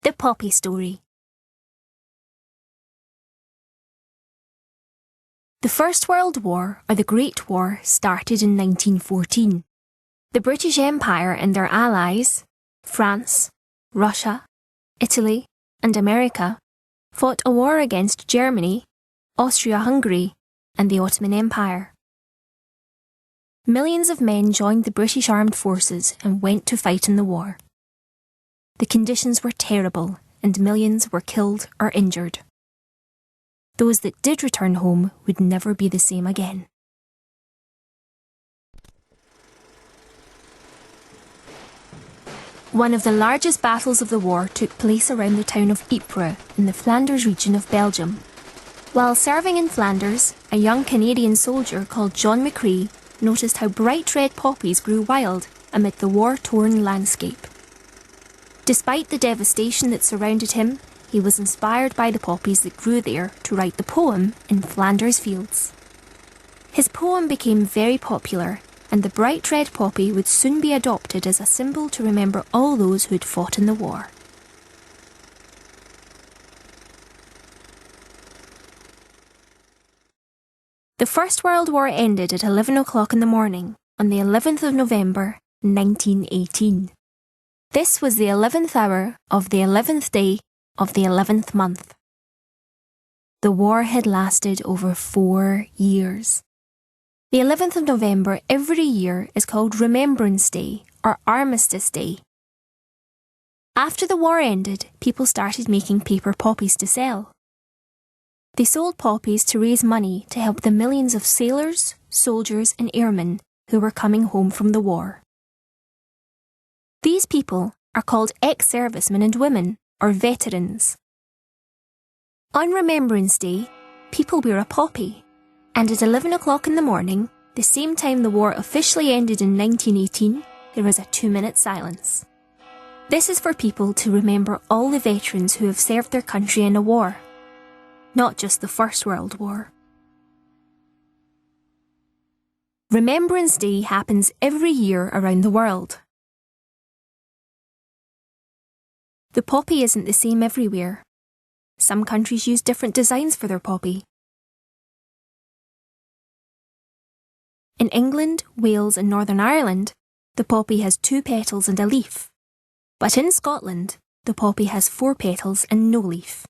The Poppy Story. The First World War, or the Great War, started in 1914. The British Empire and their allies, France, Russia, Italy, and America, fought a war against Germany, Austria-Hungary, and the Ottoman Empire. Millions of men joined the British armed forces and went to fight in the war. The conditions were terrible, and millions were killed or injured. Those that did return home would never be the same again. One of the largest battles of the war took place around the town of Ypres in the Flanders region of Belgium. While serving in Flanders, a young Canadian soldier called John McCrae noticed how bright red poppies grew wild amid the war-torn landscape. Despite the devastation that surrounded him, he was inspired by the poppies that grew there to write the poem In Flanders Fields. His poem became very popular, and the bright red poppy would soon be adopted as a symbol to remember all those who had fought in the war. The First World War ended at 11 o'clock in the morning on the 11th of November, 1918. This was the 11th hour of the 11th day of the 11th month. The war had lasted over 4 years. The 11th of November every year is called Remembrance Day or Armistice Day. After the war ended, people started making paper poppies to sell. They sold poppies to raise money to help the millions of sailors, soldiers and airmen who were coming home from the war. These people are called ex-servicemen and women, or veterans. On Remembrance Day, people wear a poppy, and at 11 o'clock in the morning, the same time the war officially ended in 1918, there was a 2-minute silence. This is for people to remember all the veterans who have served their country in a war, not just the First World War. Remembrance Day happens every year around the world. The poppy isn't the same everywhere. Some countries use different designs for their poppy. In England, Wales and Northern Ireland, the poppy has 2 petals and a leaf. But in Scotland, the poppy has 4 petals and no leaf.